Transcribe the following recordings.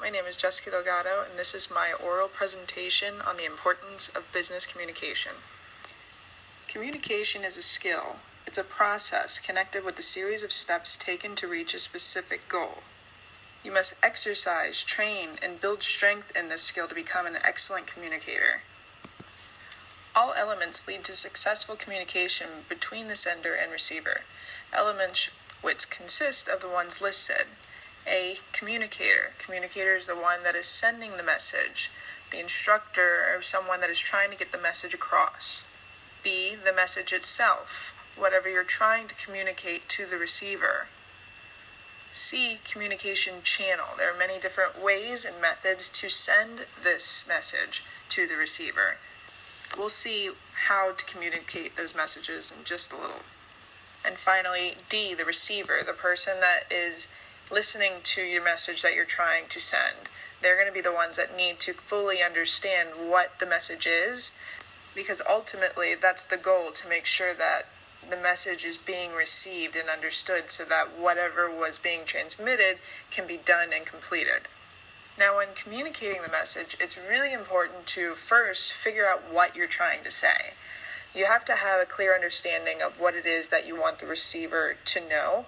My name is Jessica Delgado, and this is my oral presentation on the importance of business communication. Communication is a skill. It's a process connected with a series of steps taken to reach a specific goal. You must exercise, train, and build strength in this skill to become an excellent communicator. All elements lead to successful communication between the sender and receiver, elements which consist of the ones listed. A communicator. Communicator is the one that is sending the message. The instructor or someone that is trying to get the message across. B, the message itself, whatever you're trying to communicate to the receiver. C, communication channel. There are many different ways and methods to send this message to the receiver. We'll see how to communicate those messages in just a little. And finally, D, the receiver, the person that is listening to your message that you're trying to send. They're going to be the ones that need to fully understand what the message is, because ultimately that's the goal, to make sure that the message is being received and understood so that whatever was being transmitted can be done and completed. Now, when communicating the message, it's really important to first figure out what you're trying to say. You have to have a clear understanding of what it is that you want the receiver to know,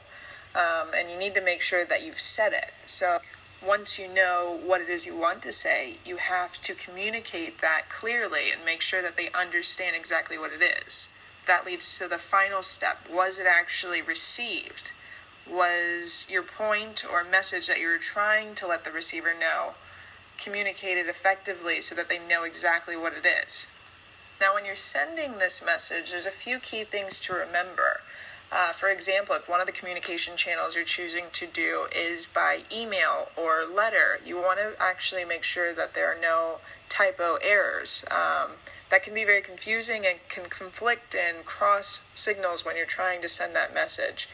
and you need to make sure that you've said it. So once you know what it is you want to say, you have to communicate that clearly and make sure that they understand exactly what it is. That leads to the final step. Was it actually received? Was your point or message that you were trying to let the receiver know communicated effectively so that they know exactly what it is? Now, when you're sending this message, there's a few key things to remember. For example, if one of the communication channels you're choosing to do is by email or letter, you want to actually make sure that there are no typo errors. That can be very confusing and can conflict and cross signals when you're trying to send that message.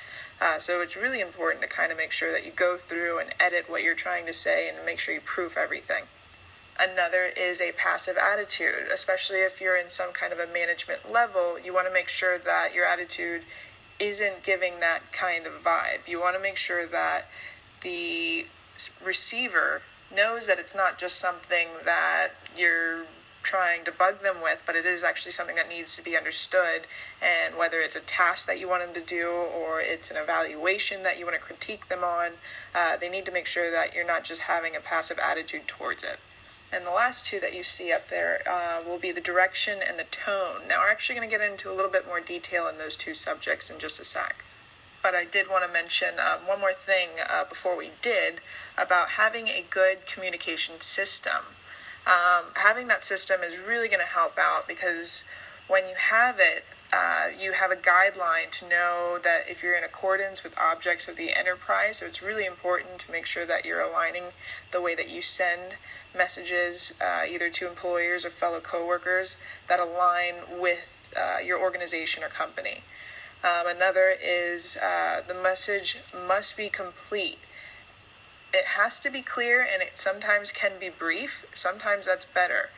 So it's really important to kind of make sure that you go through and edit what you're trying to say and make sure you proof everything. Another is a passive attitude, especially if you're in some kind of a management level. You want to make sure that your attitude isn't giving that kind of vibe. You want to make sure that the receiver knows that it's not just something that you're trying to bug them with, but it is actually something that needs to be understood, and whether it's a task that you want them to do or it's an evaluation that you want to critique them on, they need to make sure that you're not just having a passive attitude towards it. And the last two that you see up there will be the direction and the tone. Now, we're actually going to get into a little bit more detail in those two subjects in just a sec. But I did want to mention one more thing before we did about having a good communication system. Having that system is really going to help out, because when you have it, you have a guideline to know that if you're in accordance with objects of the enterprise. So it's really important to make sure that you're aligning the way that you send messages either to employers or fellow coworkers that align with your organization or company. Another is the message must be complete. It has to be clear, and it sometimes can be brief. Sometimes that's better.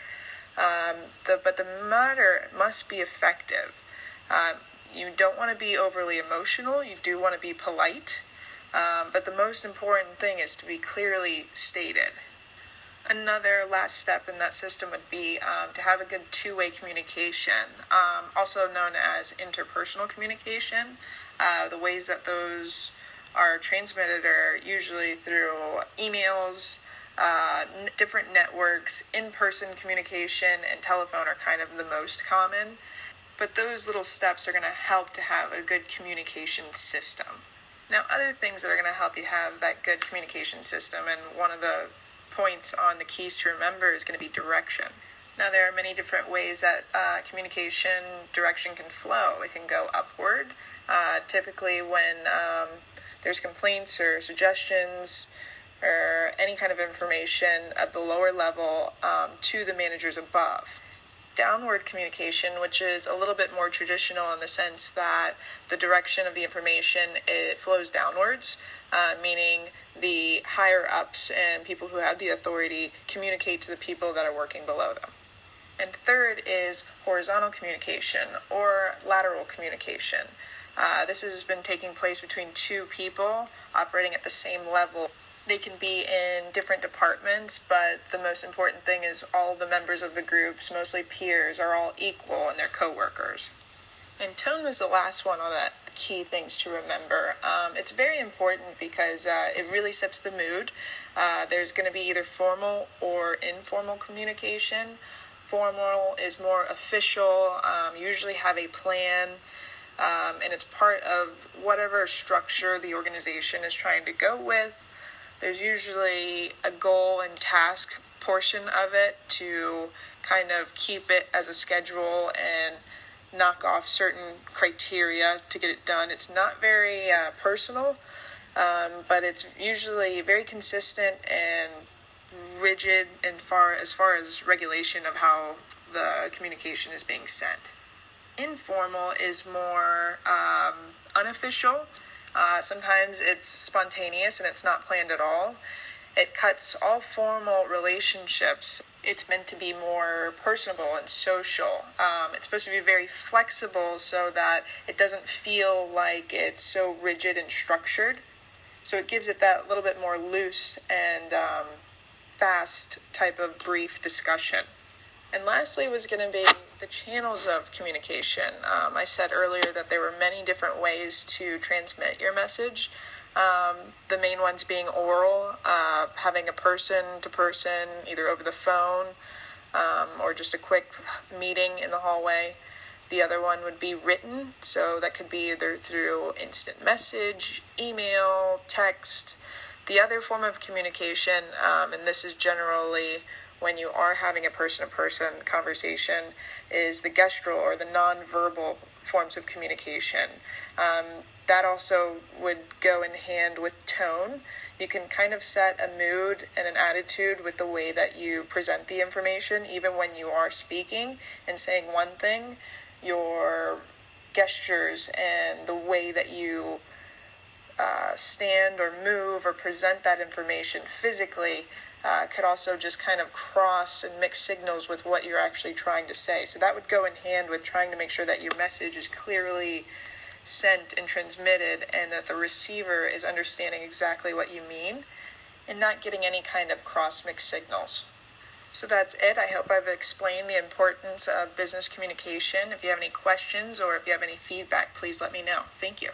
But the matter must be effective. You don't want to be overly emotional. You do want to be polite. But the most important thing is to be clearly stated. Another last step in that system would be to have a good two-way communication, also known as interpersonal communication. The ways that those are transmitted are usually through emails, different networks. In-person communication and telephone are kind of the most common. But those little steps are going to help to have a good communication system. Now, other things that are going to help you have that good communication system, and one of the points on the keys to remember, is going to be direction. Now, there are many different ways that communication direction can flow. It can go upward, typically when there's complaints or suggestions or any kind of information at the lower level to the managers above. Downward communication, which is a little bit more traditional in the sense that the direction of the information, it flows downwards, meaning the higher ups and people who have the authority communicate to the people that are working below them. And third is horizontal communication or lateral communication. This has been taking place between two people operating at the same level. They can be in different departments, but the most important thing is all the members of the groups, mostly peers, are all equal and they're coworkers. And tone was the last one on that key things to remember. It's very important because it really sets the mood. There's going to be either formal or informal communication. Formal is more official, usually have a plan, and it's part of whatever structure the organization is trying to go with. There's usually a goal and task portion of it to kind of keep it as a schedule and knock off certain criteria to get it done. It's not very personal, but it's usually very consistent and rigid as far as regulation of how the communication is being sent. Informal is more unofficial. Sometimes it's spontaneous and it's not planned at all. It cuts all formal relationships. It's meant to be more personable and social. It's supposed to be very flexible so that it doesn't feel like it's so rigid and structured. So it gives it that little bit more loose and fast type of brief discussion. And lastly was going to be the channels of communication. I said earlier that there were many different ways to transmit your message. The main ones being oral, having a person-to-person, either over the phone or just a quick meeting in the hallway. The other one would be written, so that could be either through instant message, email, text. The other form of communication, and this is generally when you are having a person-to-person conversation, is the gestural or the nonverbal forms of communication. That also would go in hand with tone. You can kind of set a mood and an attitude with the way that you present the information, even when you are speaking and saying one thing. Your gestures and the way that you stand or move or present that information physically could also just kind of cross and mix signals with what you're actually trying to say. So that would go in hand with trying to make sure that your message is clearly sent and transmitted and that the receiver is understanding exactly what you mean and not getting any kind of cross-mix signals. So that's it. I hope I've explained the importance of business communication. If you have any questions or if you have any feedback, please let me know. Thank you.